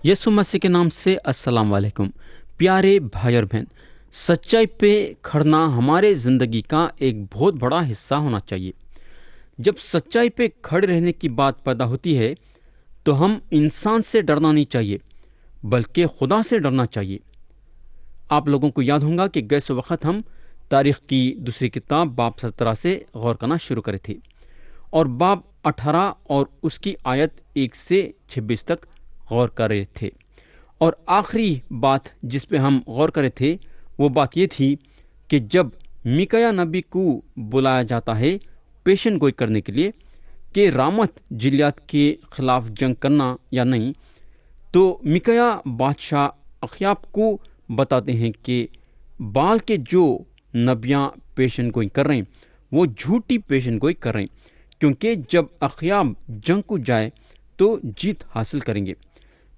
یسوع مسیح کے نام سے السلام علیکم پیارے بھائی اور بہن، سچائی پہ کھڑنا ہمارے زندگی کا ایک بہت بڑا حصہ ہونا چاہیے۔ جب سچائی پہ کھڑے رہنے کی بات پیدا ہوتی ہے تو ہم انسان سے ڈرنا نہیں چاہیے بلکہ خدا سے ڈرنا چاہیے۔ آپ لوگوں کو یاد ہوگا کہ گئے وقت ہم تاریخ کی دوسری کتاب باب 17 سے غور کرنا شروع کرے تھے اور باب 18 اور اس کی آیت 1 سے 26 تک غور کر رہے تھے، اور آخری بات جس پہ ہم غور کرے تھے وہ بات یہ تھی کہ جب میکایا نبی کو بلایا جاتا ہے پیشن گوئی کرنے کے لیے کہ رامت جلیات کے خلاف جنگ کرنا یا نہیں، تو میکایا بادشاہ اخیاب کو بتاتے ہیں کہ بال کے جو نبیاں پیشن گوئی کر رہے ہیں وہ جھوٹی پیشن گوئی کر رہے ہیں، کیونکہ جب اخیاب جنگ کو جائے تو جیت حاصل کریں گے۔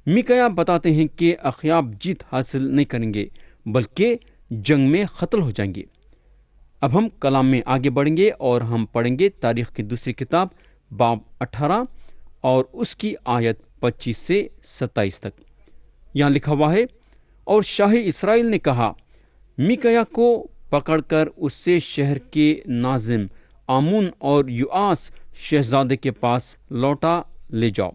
میکایا بتاتے ہیں کہ اخیاب جیت حاصل نہیں کریں گے بلکہ جنگ میں قتل ہو جائیں گے۔ اب ہم کلام میں آگے بڑھیں گے اور ہم پڑھیں گے تاریخ کی دوسری کتاب باب 18 اور اس کی آیت 25 سے 27 تک۔ یہاں لکھا ہوا ہے، اور شاہ اسرائیل نے کہا، میکایا کو پکڑ کر اس سے شہر کے ناظم آمون اور یوآس شہزادے کے پاس لوٹا لے جاؤ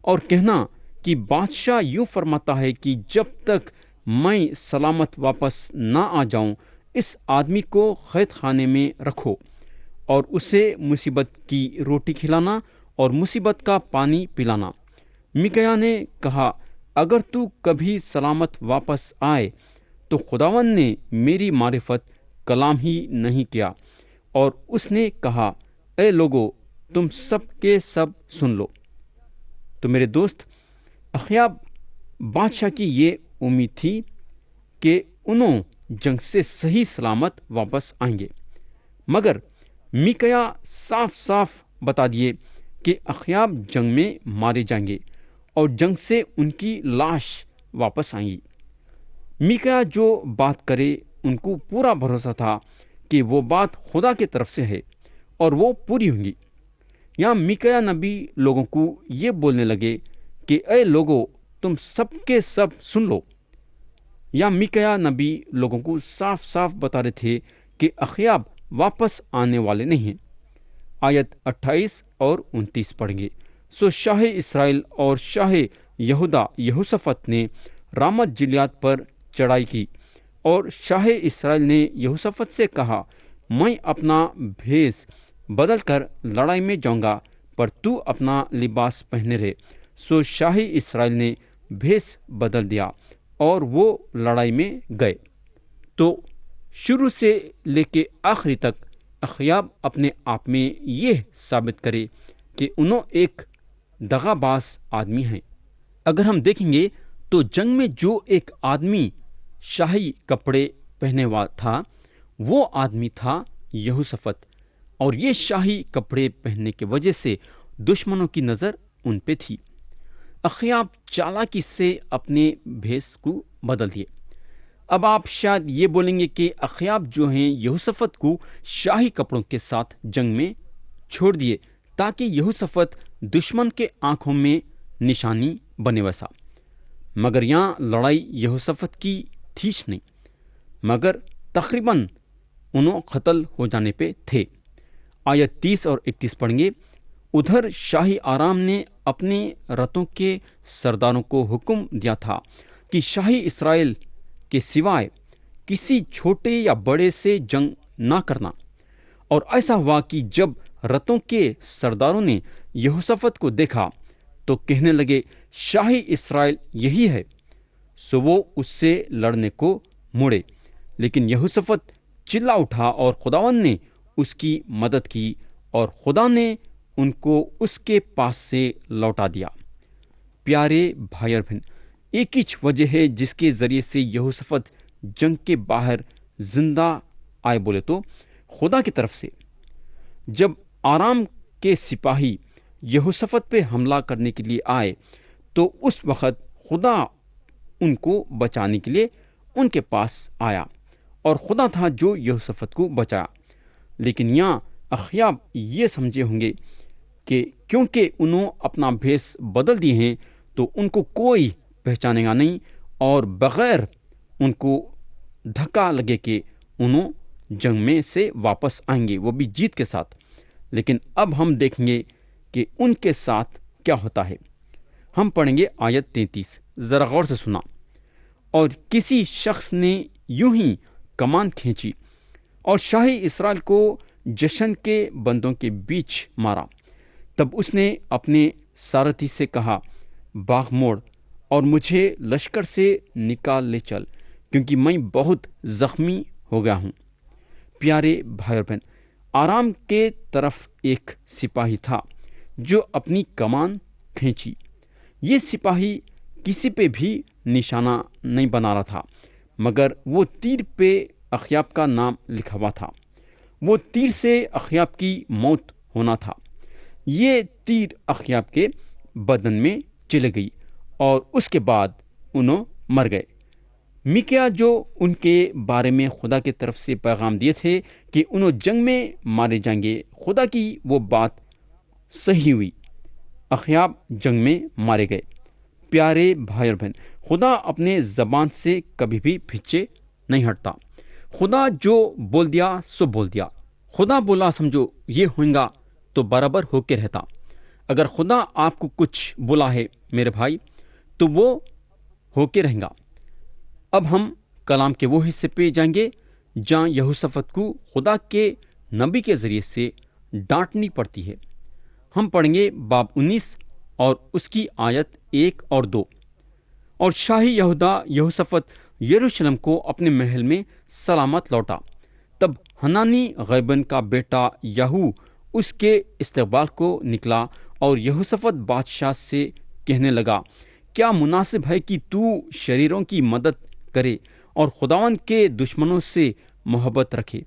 اور کہنا کہ بادشاہ یوں فرماتا ہے کہ جب تک میں سلامت واپس نہ آ جاؤں اس آدمی کو قید خانے میں رکھو اور اسے مصیبت کی روٹی کھلانا اور مصیبت کا پانی پلانا۔ میکایا نے کہا، اگر تو کبھی سلامت واپس آئے تو خداوند نے میری معرفت کلام ہی نہیں کیا۔ اور اس نے کہا، اے لوگو، تم سب کے سب سن لو۔ تو میرے دوست، اخیاب بادشاہ کی یہ امید تھی کہ انہوں جنگ سے صحیح سلامت واپس آئیں گے، مگر میکایا صاف صاف بتا دیے کہ اخیاب جنگ میں مارے جائیں گے اور جنگ سے ان کی لاش واپس آئیں گی۔ میکایا جو بات کرے ان کو پورا بھروسہ تھا کہ وہ بات خدا کی طرف سے ہے اور وہ پوری ہوں گی۔ یہاں میکایا نبی لوگوں کو یہ بولنے لگے کہ اے لوگو، تم سب کے سب سن لو۔ یا میکایا نبی لوگوں کو صاف صاف بتا رہے تھے کہ اخیاب واپس آنے والے نہیں ہیں۔ آیت 28 اور 29 پڑھیں گے۔ سو شاہ اسرائیل اور شاہ یہودا یہوشافط نے رامت جلیات پر چڑھائی کی، اور شاہ اسرائیل نے یہوشافط سے کہا، میں اپنا بھیس بدل کر لڑائی میں جاؤں گا، پر تو اپنا لباس پہنے رہے۔ سو شاہ اسرائیل نے بھیس بدل دیا اور وہ لڑائی میں گئے۔ تو شروع سے لے کے آخری تک اخیاب اپنے آپ میں یہ ثابت کرے کہ انہوں ایک دغا باز آدمی ہیں۔ اگر ہم دیکھیں گے تو جنگ میں جو ایک آدمی شاہی کپڑے پہنے ہوا تھا وہ آدمی تھا یہوشافط، اور یہ شاہی کپڑے پہننے کی وجہ سے دشمنوں کی نظر ان پہ تھی۔ اخیاب چالاکی سے اپنے بھیس کو بدل دیے۔ اب آپ شاید یہ بولیں گے کہ اخیاب جو ہیں یہوشافط کو شاہی کپڑوں کے ساتھ جنگ میں چھوڑ دیے تاکہ یہوشافط دشمن کے آنکھوں میں نشانی بنے ویسا، مگر یہاں لڑائی یہوشافط کی تھیش نہیں، مگر تقریباً انہوں قتل ہو جانے پہ تھے۔ آیت 30 اور 31 پڑھیں گے۔ ادھر شاہی آرام نے اپنے رتھوں کے سرداروں کو حکم دیا تھا کہ شاہی اسرائیل کے سوائے کسی چھوٹے یا بڑے سے جنگ نہ کرنا، اور ایسا ہوا کہ جب رتھوں کے سرداروں نے یہوشافط کو دیکھا تو کہنے لگے، شاہی اسرائیل یہی ہے۔ سو وہ اس سے لڑنے کو مڑے، لیکن یہوشافط چلا اٹھا اور خداوند نے اس کی مدد کی اور خدا نے ان کو اس کے پاس سے لوٹا دیا۔ پیارے بھائی اور بہن، ایک ہی وجہ ہے جس کے ذریعے سے یہوشافط جنگ کے باہر زندہ آئے بولے تو خدا کی طرف سے۔ جب آرام کے سپاہی یہوشافط پہ حملہ کرنے کے لیے آئے تو اس وقت خدا ان کو بچانے کے لیے ان کے پاس آیا، اور خدا تھا جو یہوشافط کو بچایا۔ لیکن یہاں اخیاب یہ سمجھے ہوں گے کہ کیونکہ انہوں اپنا بھیس بدل دیے ہیں تو ان کو کوئی پہچانے گا نہیں، اور بغیر ان کو دھکا لگے کہ انہوں جنگ میں سے واپس آئیں گے، وہ بھی جیت کے ساتھ۔ لیکن اب ہم دیکھیں گے کہ ان کے ساتھ کیا ہوتا ہے۔ ہم پڑھیں گے آیت 33، ذرا غور سے سنا۔ اور کسی شخص نے یوں ہی کمان کھینچی اور شاہی اسرائیل کو جشن کے بندوں کے بیچ مارا۔ تب اس نے اپنے سارتھی سے کہا، باغ موڑ اور مجھے لشکر سے نکال لے چل، کیونکہ میں بہت زخمی ہو گیا ہوں۔ پیارے بھائی اور بہن، آرام کے طرف ایک سپاہی تھا جو اپنی کمان کھینچی۔ یہ سپاہی کسی پہ بھی نشانہ نہیں بنا رہا تھا، مگر وہ تیر پہ اخیاب کا نام لکھا ہوا تھا۔ وہ تیر سے اخیاب کی موت ہونا تھا۔ یہ تیر اخیاب کے بدن میں چلے گئی اور اس کے بعد انہوں مر گئے۔ میکیا جو ان کے بارے میں خدا کی طرف سے پیغام دیے تھے کہ انہوں جنگ میں مارے جائیں گے، خدا کی وہ بات صحیح ہوئی۔ اخیاب جنگ میں مارے گئے۔ پیارے بھائی اور بہن، خدا اپنے زبان سے کبھی بھی پیچھے نہیں ہٹتا۔ خدا جو بول دیا سو بول دیا۔ خدا بولا سمجھو یہ ہوگا تو برابر ہو کے رہتا۔ اگر خدا آپ کو کچھ بولا ہے میرے بھائی تو وہ ہو کے رہیں گا۔ اب ہم کلام کے وہ حصے پہ جائیں گے جہاں یہوشافط کو خدا کے نبی کے ذریعے سے ڈانٹنی پڑتی ہے۔ ہم پڑھیں گے باب 19 اور اس کی آیت 1 اور 2۔ اور شاہی یہودا یہوشافط یروشلم کو اپنے محل میں سلامت لوٹا۔ تب حنانی غیبن کا بیٹا یہو اس کے استقبال کو نکلا اور یہوشافط بادشاہ سے کہنے لگا، کیا مناسب ہے کہ تو شریروں کی مدد کرے اور خداوند کے دشمنوں سے محبت رکھے؟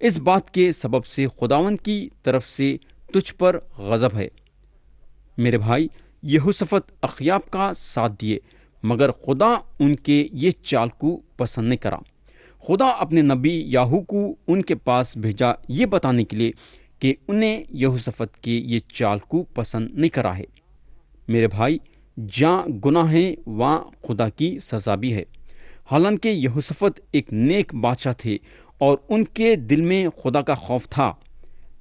اس بات کے سبب سے خداوند کی طرف سے تجھ پر غضب ہے۔ میرے بھائی، یہوشافط اخیاب کا ساتھ دیے، مگر خدا ان کے یہ چال کو پسند نہیں کرا۔ خدا اپنے نبی یاہو کو ان کے پاس بھیجا یہ بتانے کے لیے کہ انہیں یہوشافط کے یہ چال کو پسند نہیں کرا ہے۔ میرے بھائی، جہاں گناہ ہے وہاں خدا کی سزا بھی ہے۔ حالانکہ یہوشافط ایک نیک بادشاہ تھے اور ان کے دل میں خدا کا خوف تھا،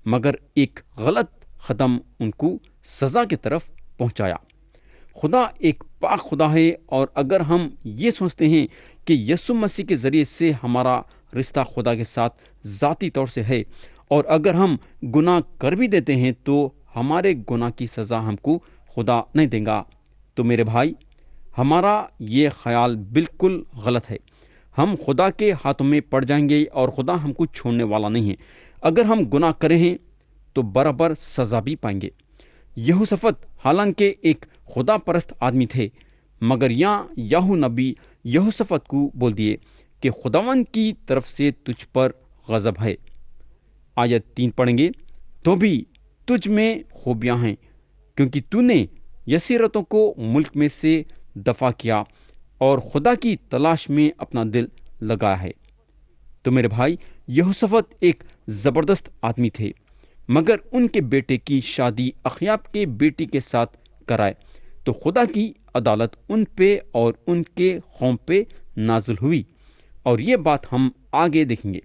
مگر ایک غلط قدم ان کو سزا کی طرف پہنچایا۔ خدا ایک پاک خدا ہے، اور اگر ہم یہ سوچتے ہیں کہ یسوع مسیح کے ذریعے سے ہمارا رشتہ خدا کے ساتھ ذاتی طور سے ہے، اور اگر ہم گناہ کر بھی دیتے ہیں تو ہمارے گناہ کی سزا ہم کو خدا نہیں دے گا، تو میرے بھائی، ہمارا یہ خیال بالکل غلط ہے۔ ہم خدا کے ہاتھوں میں پڑ جائیں گے اور خدا ہم کو چھوڑنے والا نہیں ہے۔ اگر ہم گناہ کریں ہیں تو برابر سزا بھی پائیں گے۔ یہوشافط حالانکہ ایک خدا پرست آدمی تھے، مگر یہاں یاہو نبی یہوشافط کو بول دیے کہ خداوند کی طرف سے تجھ پر غضب ہے۔ آیت 3 پڑھیں گے، تو بھی تجھ میں خوبیاں ہیں، کیونکہ تو نے یسیرتوں کو ملک میں سے دفع کیا اور خدا کی تلاش میں اپنا دل لگایا ہے۔ تو میرے بھائی، یہوشافط ایک زبردست آدمی تھے، مگر ان کے بیٹے کی شادی اخیاب کے بیٹی کے ساتھ کرائے تو خدا کی عدالت ان پہ اور ان کے قوم پہ نازل ہوئی، اور یہ بات ہم آگے دیکھیں گے۔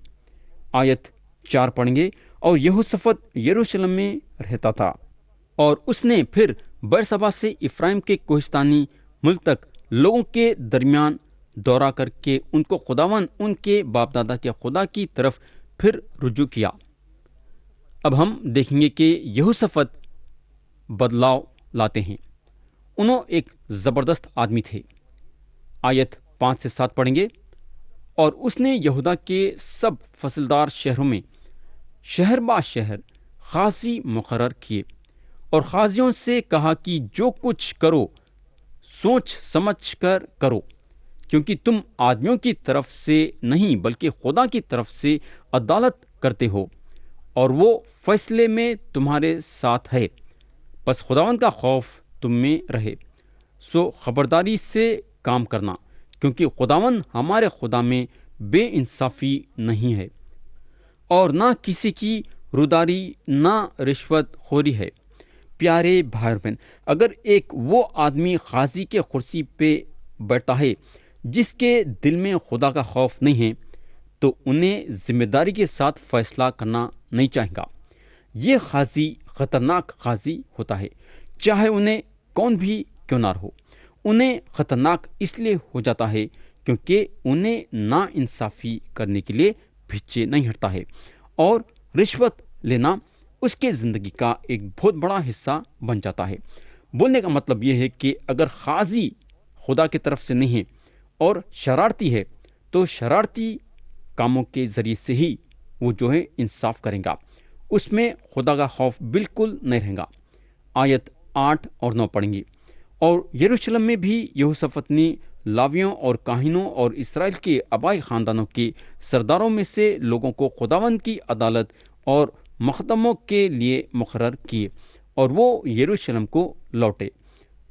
آیت 4 پڑھیں گے، اور یہوشافط یروشلم میں رہتا تھا، اور اس نے پھر برسبا سے افرایم کے کوہستانی ملک تک لوگوں کے درمیان دورہ کر کے ان کو خداوند ان کے باپ دادا کے خدا کی طرف پھر رجوع کیا۔ اب ہم دیکھیں گے کہ یہوشافط بدلاؤ لاتے ہیں۔ انہوں ایک زبردست آدمی تھے۔ آیت 5 سے 7 پڑھیں گے، اور اس نے یہودا کے سب فصلدار شہروں میں شہر با شہر قاضی مقرر کیے، اور قاضیوں سے کہا کہ جو کچھ کرو سوچ سمجھ کر کرو، کیونکہ تم آدمیوں کی طرف سے نہیں بلکہ خدا کی طرف سے عدالت کرتے ہو، اور وہ فیصلے میں تمہارے ساتھ ہے۔ پس خداوند کا خوف تم میں رہے، سو خبرداری سے کام کرنا، کیونکہ خداوند ہمارے خدا میں بے انصافی نہیں ہے، اور نہ کسی کی روداری، نہ رشوت خوری ہے۔ پیارے بھائی اور بہن، اگر ایک وہ آدمی قاضی کے کرسی پہ بیٹھتا ہے جس کے دل میں خدا کا خوف نہیں ہے تو انہیں ذمہ داری کے ساتھ فیصلہ کرنا نہیں چاہے گا۔ یہ قاضی خطرناک قاضی ہوتا ہے، چاہے انہیں کون بھی کیوں نہ ہو۔ انہیں خطرناک اس لیے ہو جاتا ہے کیونکہ انہیں نا انصافی کرنے کے لیے پیچھے نہیں ہٹتا ہے، اور رشوت لینا اس کے زندگی کا ایک بہت بڑا حصہ بن جاتا ہے۔ بولنے کا مطلب یہ ہے کہ اگر قاضی خدا کی طرف سے نہیں ہے اور شرارتی ہے تو شرارتی کاموں کے ذریعے سے ہی وہ جو ہے انصاف کریں گا، اس میں خدا کا خوف بالکل نہیں رہے گا۔ آیت 8 اور 9 پڑھیں گے۔ اور یروشلم میں بھی یہوشافط نے لاویوں اور کاہنوں اور اسرائیل کے آبائی خاندانوں کے سرداروں میں سے لوگوں کو خداوند کی عدالت اور مقدموں کے لیے مقرر کیے، اور وہ یروشلم کو لوٹے۔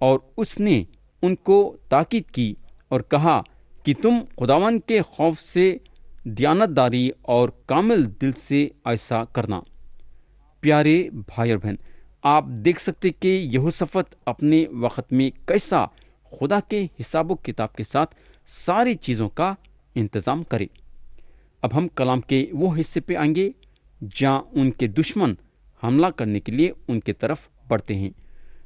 اور اس نے ان کو تاکید کی اور کہا کہ تم خداوند کے خوف سے دیانتداری اور کامل دل سے ایسا کرنا۔ پیارے بھائی اور بہن، آپ دیکھ سکتے کہ یہوشافط اپنے وقت میں کیسا خدا کے حساب و کتاب کے ساتھ ساری چیزوں کا انتظام کرے۔ اب ہم کلام کے وہ حصے پہ آئیں گے جہاں ان کے دشمن حملہ کرنے کے لیے ان کے طرف بڑھتے ہیں۔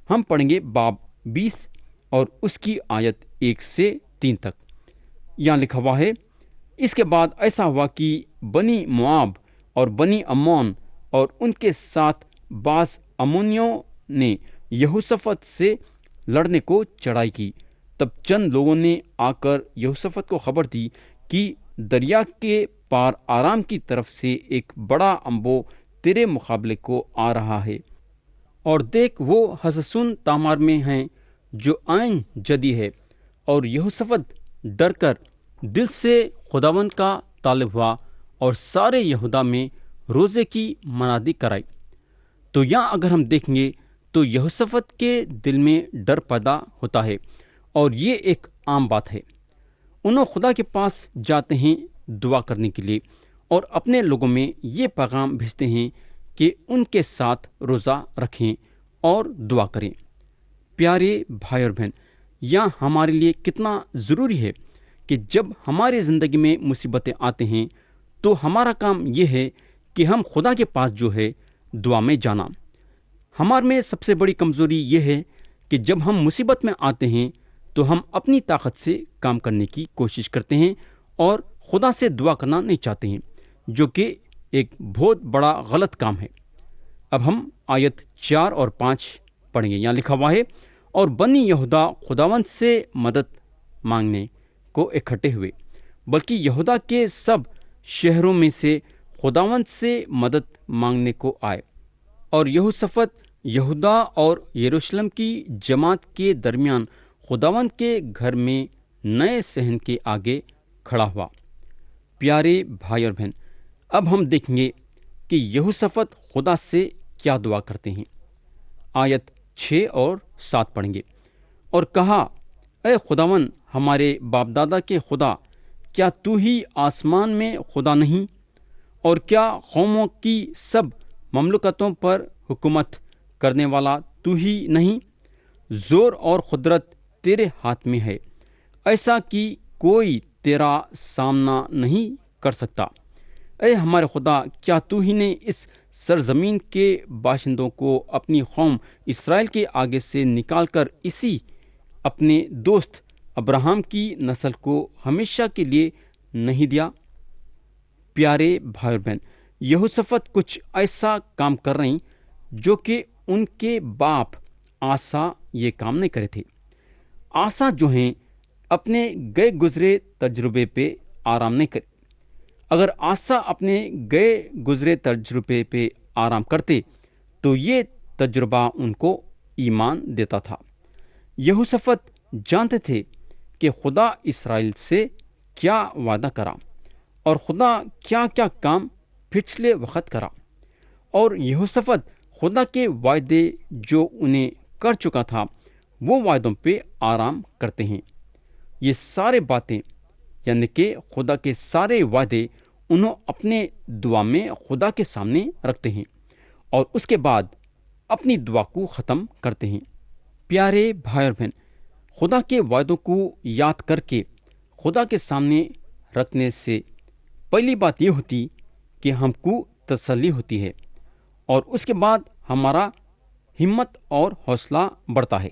ہم پڑھیں گے باب 20 اور اس کی آیت 1 سے 3 تک۔ یہاں لکھا ہوا ہے، اس کے بعد ایسا ہوا کہ بنی مواب اور بنی امون اور ان کے ساتھ بعض امونیوں نے یہوشافط سے لڑنے کو چڑھائی کی۔ تب چند لوگوں نے آ کر یہوشافط کو خبر دی کہ دریا کے پار آرام کی طرف سے ایک بڑا انبو تیرے مقابلے کو آ رہا ہے، اور دیکھ وہ حصسون تامار میں ہیں جو عین جدی ہے۔ اور یہوشافط ڈر کر دل سے خداوند کا طالب ہوا اور سارے یہودا میں روزے کی منادی کرائی۔ تو یہاں اگر ہم دیکھیں گے تو یہوشافط کے دل میں ڈر پیدا ہوتا ہے، اور یہ ایک عام بات ہے۔ انہوں خدا کے پاس جاتے ہیں دعا کرنے کے لیے، اور اپنے لوگوں میں یہ پیغام بھیجتے ہیں کہ ان کے ساتھ روزہ رکھیں اور دعا کریں۔ پیارے بھائی اور بہن، یہاں ہمارے لیے کتنا ضروری ہے کہ جب ہماری زندگی میں مصیبتیں آتے ہیں تو ہمارا کام یہ ہے کہ ہم خدا کے پاس جو ہے دعا میں جانا۔ ہمارے میں سب سے بڑی کمزوری یہ ہے کہ جب ہم مصیبت میں آتے ہیں تو ہم اپنی طاقت سے کام کرنے کی کوشش کرتے ہیں اور خدا سے دعا کرنا نہیں چاہتے ہیں، جو کہ ایک بہت بڑا غلط کام ہے۔ اب ہم آیت 4 اور 5 پڑھیں گے۔ یہاں لکھا ہوا ہے، اور بنی یہودا خداوند سے مدد مانگنے کو اکٹھے ہوئے، بلکہ یہودا کے سب شہروں میں سے خداوند سے مدد مانگنے کو آئے۔ اور یہوشافط یہودا اور یروشلم کی جماعت کے درمیان خداوند کے گھر میں نئے صحن کے آگے کھڑا ہوا۔ پیارے بھائی اور بہن، اب ہم دیکھیں گے کہ یہوشافط خدا سے کیا دعا کرتے ہیں۔ آیت 6 اور 7 پڑھیں گے۔ اور کہا، اے خداوند ہمارے باپ دادا کے خدا، کیا تو ہی آسمان میں خدا نہیں؟ اور کیا قوموں کی سب مملکتوں پر حکومت کرنے والا تو ہی نہیں؟ زور اور قدرت تیرے ہاتھ میں ہے، ایسا کہ کوئی تیرا سامنا نہیں کر سکتا۔ اے ہمارے خدا، کیا تو ہی نے اس سرزمین کے باشندوں کو اپنی قوم اسرائیل کے آگے سے نکال کر اسی اپنے دوست ابراہم کی نسل کو ہمیشہ کے لیے نہیں دیا؟ پیارے بھائی اور بہن، یہوشافط کچھ ایسا کام کر رہے ہیں جو کہ ان کے باپ آسا یہ کام نہیں کرے تھے۔ آسا جو ہیں اپنے گئے گزرے تجربے پہ آرام نہیں کرے۔ اگر آسا اپنے گئے گزرے تجربے پہ آرام کرتے تو یہ تجربہ ان کو ایمان دیتا تھا۔ یہوشافط جانتے تھے کہ خدا اسرائیل سے کیا وعدہ کرا اور خدا کیا کیا کام پچھلے وقت کرا، اور یہوشافط خدا کے وعدے جو انہیں کر چکا تھا وہ وعدوں پہ آرام کرتے ہیں۔ یہ سارے باتیں یعنی کہ خدا کے سارے وعدے انہوں اپنے دعا میں خدا کے سامنے رکھتے ہیں اور اس کے بعد اپنی دعا کو ختم کرتے ہیں۔ پیارے بھائی اور بہن، خدا کے وعدوں کو یاد کر کے خدا کے سامنے رکھنے سے پہلی بات یہ ہوتی کہ ہم کو تسلی ہوتی ہے، اور اس کے بعد ہمارا ہمت اور حوصلہ بڑھتا ہے۔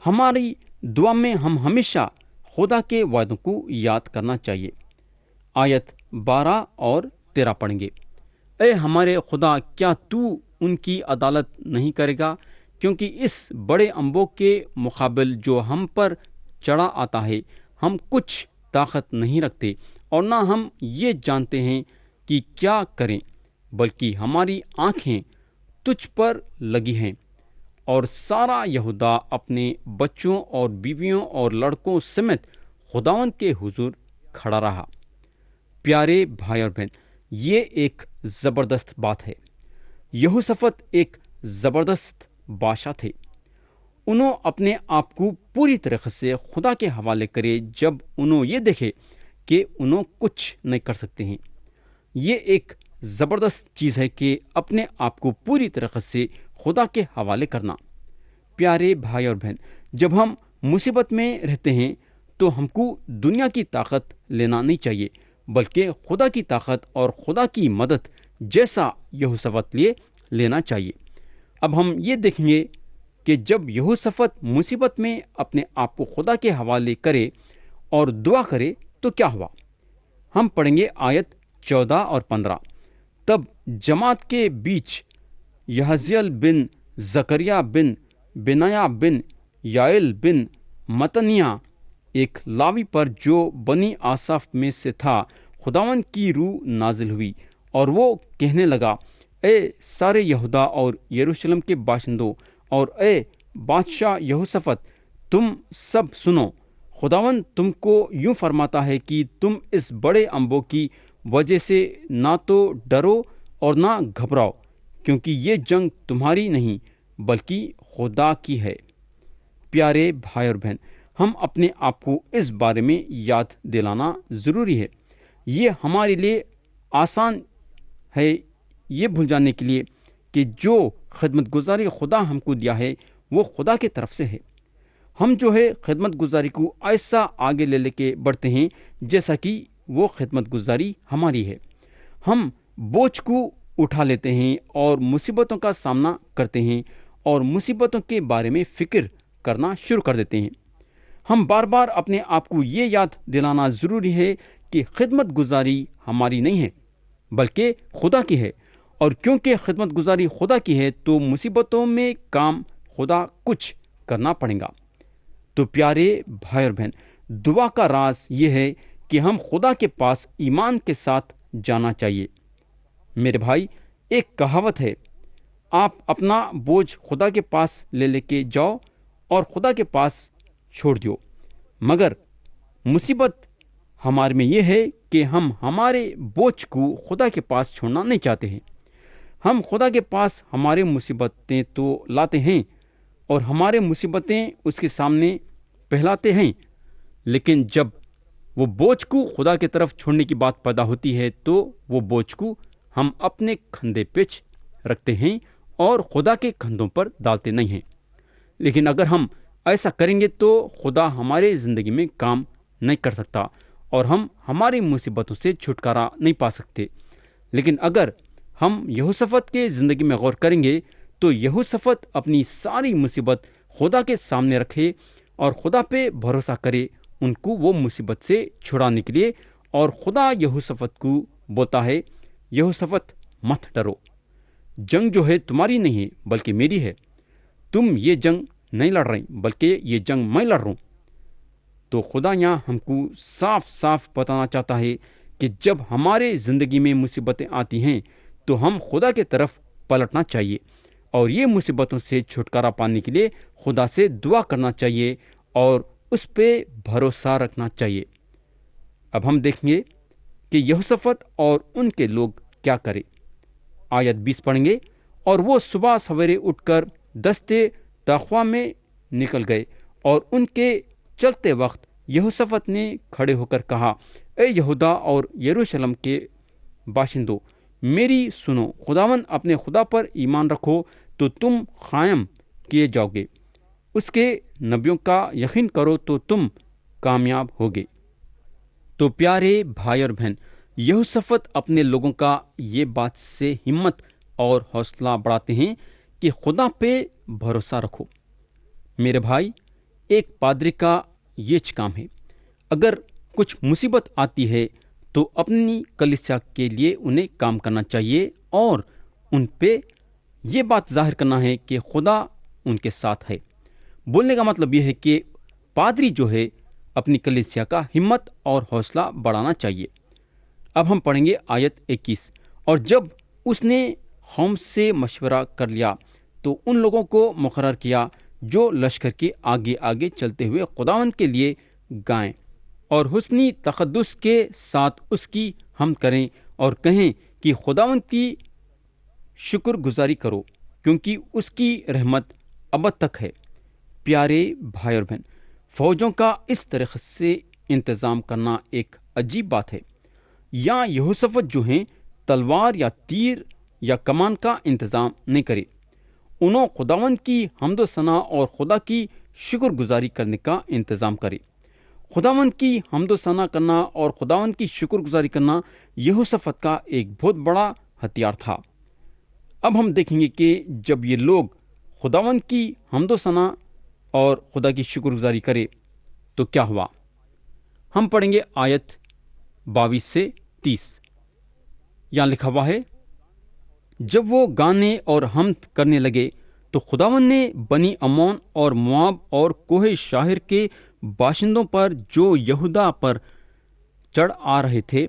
ہماری دعا میں ہم ہمیشہ خدا کے وعدوں کو یاد کرنا چاہیے۔ آیت 12 اور 13 پڑھیں گے۔ اے ہمارے خدا، کیا تو ان کی عدالت نہیں کرے گا؟ کیونکہ اس بڑے انبوہ کے مقابل جو ہم پر چڑھا آتا ہے، ہم کچھ طاقت نہیں رکھتے، اور نہ ہم یہ جانتے ہیں کہ کیا کریں، بلکہ ہماری آنکھیں تجھ پر لگی ہیں۔ اور سارا یہودا اپنے بچوں اور بیویوں اور لڑکوں سمیت خداوند کے حضور کھڑا رہا۔ پیارے بھائی اور بہن، یہ ایک زبردست بات ہے۔ یہوشافط ایک زبردست بادشاہ تھے۔ انہوں اپنے آپ کو پوری طرح سے خدا کے حوالے کرے جب انہوں یہ دیکھے کہ انہوں کچھ نہیں کر سکتے ہیں۔ یہ ایک زبردست چیز ہے کہ اپنے آپ کو پوری طرح سے خدا کے حوالے کرنا۔ پیارے بھائی اور بہن، جب ہم مصیبت میں رہتے ہیں تو ہم کو دنیا کی طاقت لینا نہیں چاہیے، بلکہ خدا کی طاقت اور خدا کی مدد جیسا یہوشافط لینا چاہیے۔ اب ہم یہ دیکھیں گے کہ جب یہوشافط مصیبت میں اپنے آپ کو خدا کے حوالے کرے اور دعا کرے تو کیا ہوا۔ ہم پڑھیں گے آیت 14 اور 15۔ تب جماعت کے بیچ یحزیل بن زکریا بن بنایا بن یائل بن متنیہ ایک لاوی پر جو بنی آصاف میں سے تھا خداوند کی روح نازل ہوئی، اور وہ کہنے لگا، اے سارے یہودا اور یروشلم کے باشندوں، اور اے بادشاہ یہوشافط، تم سب سنو۔ خداوند تم کو یوں فرماتا ہے کہ تم اس بڑے انبوہ کی وجہ سے نہ تو ڈرو اور نہ گھبراؤ، کیونکہ یہ جنگ تمہاری نہیں بلکہ خدا کی ہے۔ پیارے بھائی اور بہن، ہم اپنے آپ کو اس بارے میں یاد دلانا ضروری ہے۔ یہ ہمارے لیے آسان ہے یہ بھول جانے کے لیے کہ جو خدمت گزاری خدا ہم کو دیا ہے وہ خدا کی طرف سے ہے۔ ہم جو ہے خدمت گزاری کو ایسا آگے لے کے بڑھتے ہیں جیسا کہ وہ خدمت گزاری ہماری ہے۔ ہم بوجھ کو اٹھا لیتے ہیں اور مصیبتوں کا سامنا کرتے ہیں اور مصیبتوں کے بارے میں فکر کرنا شروع کر دیتے ہیں۔ ہم بار بار اپنے آپ کو یہ یاد دلانا ضروری ہے کہ خدمت گزاری ہماری نہیں ہے بلکہ خدا کی ہے، اور کیونکہ خدمت گزاری خدا کی ہے تو مصیبتوں میں کام خدا کچھ کرنا پڑے گا۔ تو پیارے بھائی اور بہن، دعا کا راز یہ ہے کہ ہم خدا کے پاس ایمان کے ساتھ جانا چاہیے۔ میرے بھائی، ایک کہاوت ہے، آپ اپنا بوجھ خدا کے پاس لے کے جاؤ اور خدا کے پاس چھوڑ دیو۔ مگر مصیبت ہمارے میں یہ ہے کہ ہم ہمارے بوجھ کو خدا کے پاس چھوڑنا نہیں چاہتے ہیں۔ ہم خدا کے پاس ہمارے مصیبتیں تو لاتے ہیں اور ہمارے مصیبتیں اس کے سامنے پھیلاتے ہیں، لیکن جب وہ بوجھ کو خدا کی طرف چھوڑنے کی بات پیدا ہوتی ہے تو وہ بوجھ کو ہم اپنے کندھے پہ رکھتے ہیں اور خدا کے کندھوں پر ڈالتے نہیں ہیں۔ لیکن اگر ہم ایسا کریں گے تو خدا ہمارے زندگی میں کام نہیں کر سکتا اور ہم ہماری مصیبتوں سے چھٹکارا نہیں پا سکتے۔ لیکن اگر ہم یہوشافط کے زندگی میں غور کریں گے تو یہوشافط اپنی ساری مصیبت خدا کے سامنے رکھے اور خدا پہ بھروسہ کرے ان کو وہ مصیبت سے چھڑانے کے لیے، اور خدا یہوشافط کو بولتا ہے، یہوشافط مت ڈرو، جنگ جو ہے تمہاری نہیں ہے بلکہ میری ہے، تم یہ جنگ نہیں لڑ رہے بلکہ یہ جنگ میں لڑ رہا ہوں۔ تو خدا یہاں ہم کو صاف صاف بتانا چاہتا ہے کہ جب ہمارے زندگی میں مصیبتیں آتی ہیں تو ہم خدا کی طرف پلٹنا چاہیے اور یہ مصیبتوں سے چھٹکارا پانے کے لیے خدا سے دعا کرنا چاہیے اور اس پہ بھروسہ رکھنا چاہیے۔ اب ہم دیکھیں گے کہ یہوشافط اور ان کے لوگ کیا کرے۔ آیت 20 پڑھیں گے، اور وہ صبح سویرے اٹھ کر دستے تخوا میں نکل گئے، اور ان کے چلتے وقت یہوشافط نے کھڑے ہو کر کہا، اے یہودا اور یروشلم کے باشندوں، میری سنو، خداوند اپنے خدا پر ایمان رکھو تو تم قائم کیے جاؤ گے، اس کے نبیوں کا یقین کرو تو تم کامیاب ہوگے۔ تو پیارے بھائی اور بہن، یہوشافط اپنے لوگوں کا یہ بات سے ہمت اور حوصلہ بڑھاتے ہیں کہ خدا پہ بھروسہ رکھو۔ میرے بھائی، ایک پادری کا یہ کام ہے، اگر کچھ مصیبت آتی ہے تو اپنی کلیسیا کے لیے انہیں کام کرنا چاہیے اور ان پہ یہ بات ظاہر کرنا ہے کہ خدا ان کے ساتھ ہے۔ بولنے کا مطلب یہ ہے کہ پادری جو ہے اپنی کلیسیا کا ہمت اور حوصلہ بڑھانا چاہیے۔ اب ہم پڑھیں گے آیت 21۔ اور جب اس نے قوم سے مشورہ کر لیا تو ان لوگوں کو مقرر کیا جو لشکر کے آگے آگے چلتے ہوئے خداوند کے لیے گائیں اور حسنی تقدس کے ساتھ اس کی حمد کریں اور کہیں کہ خداوند کی شکر گزاری کرو کیونکہ اس کی رحمت ابد تک ہے۔ پیارے بھائی اور بہن، فوجوں کا اس طریقے سے انتظام کرنا ایک عجیب بات ہے۔ یا یہوشافط جو ہیں تلوار یا تیر یا کمان کا انتظام نہیں کرے، انہوں خداوند کی حمد و ثنا اور خدا کی شکر گزاری کرنے کا انتظام کرے۔ خداوند کی حمد و ثنا کرنا اور خداوند کی شکر گزاری کرنا یہوشافط کا ایک بہت بڑا ہتھیار تھا۔ اب ہم دیکھیں گے کہ جب یہ لوگ خداوند کی حمد و ثنا اور خدا کی شکر گزاری کرے تو کیا ہوا؟ ہم پڑھیں گے آیت 22 سے 30۔ یہاں لکھا ہوا ہے، جب وہ گانے اور حمد کرنے لگے تو خداوند نے بنی عمون اور مواب اور کوہ شاہر کے باشندوں پر جو یہودا پر چڑھ آ رہے تھے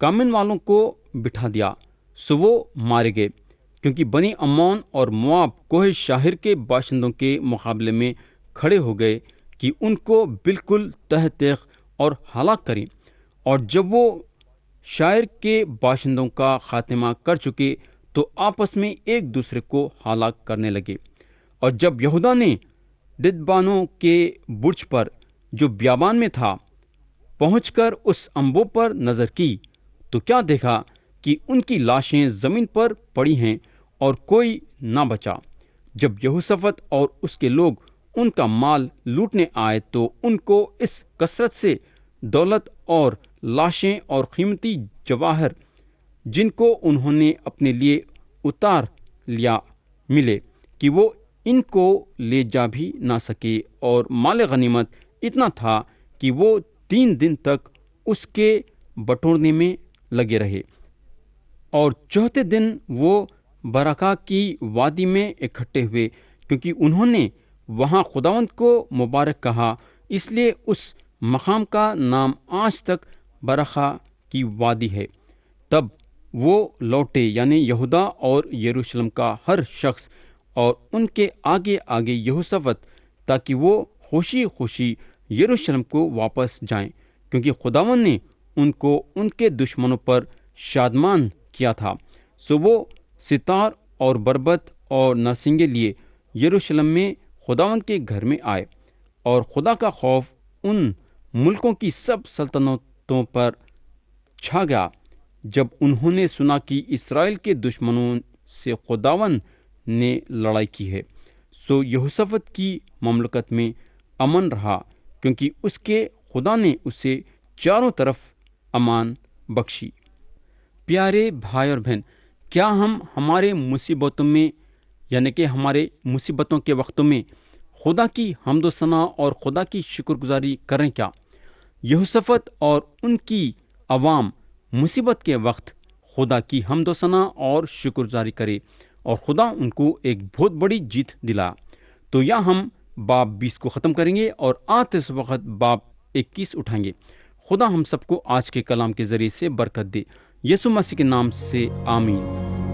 کامن والوں کو بٹھا دیا، سو وہ مارے گئے، کیونکہ بنی عمون اور مواب کوہ شاہر کے باشندوں کے مقابلے میں کھڑے ہو گئے کہ ان کو بالکل تہ تیغ اور ہلاک کریں۔ اور جب وہ شاعر کے باشندوں کا خاتمہ کر چکے تو آپس میں ایک دوسرے کو ہلاک کرنے لگے۔ اور جب یہودا نے ددبانوں کے برج پر جو بیابان میں تھا پہنچ کر اس انبوں پر نظر کی تو کیا دیکھا کہ ان کی لاشیں زمین پر پڑی ہیں اور کوئی نہ بچا۔ جب یہوشافط اور اس کے لوگ ان کا مال لوٹنے آئے تو ان کو اس کثرت سے دولت اور لاشیں اور قیمتی جواہر جن کو انہوں نے اپنے لیے اتار لیا ملے کہ وہ ان کو لے جا بھی نہ سکے، اور مال غنیمت اتنا تھا کہ وہ 3 دن تک اس کے بٹورنے میں لگے رہے، اور چوتھے دن وہ برکا کی وادی میں اکٹھے ہوئے کیونکہ انہوں نے وہاں خداوند کو مبارک کہا، اس لیے اس مقام کا نام آج تک برکا کی وادی ہے۔ تب وہ لوٹے، یعنی یہودا اور یروشلم کا ہر شخص، اور ان کے آگے آگے یہوشافط، تاکہ وہ خوشی خوشی یروشلم کو واپس جائیں، کیونکہ خداوند نے ان کو ان کے دشمنوں پر شادمان کیا تھا۔ سو وہ ستار اور بربت اور نرسنگے لیے یروشلم میں خداوند کے گھر میں آئے، اور خدا کا خوف ان ملکوں کی سب سلطنتوں پر چھا گیا جب انہوں نے سنا کہ اسرائیل کے دشمنوں سے خداوند نے لڑائی کی ہے۔ سو یہوشافط کی مملکت میں امن رہا کیونکہ اس کے خدا نے اسے چاروں طرف امان بخشی۔ پیارے بھائی اور بہن، کیا ہم ہمارے مصیبتوں میں، یعنی کہ ہمارے مصیبتوں کے وقتوں میں خدا کی حمد و ثنا اور خدا کی شکر گزاری کریں کیا؟ یہوشافط اور ان کی عوام مصیبت کے وقت خدا کی حمد و ثنا اور شکر گزاری کرے اور خدا ان کو ایک بہت بڑی جیت دلا۔ تو یا ہم باب 20 کو ختم کریں گے اور آتے اس وقت باب 21 اٹھائیں گے۔ خدا ہم سب کو آج کے کلام کے ذریعے سے برکت دے، یسوع مسیح کے نام سے آمین۔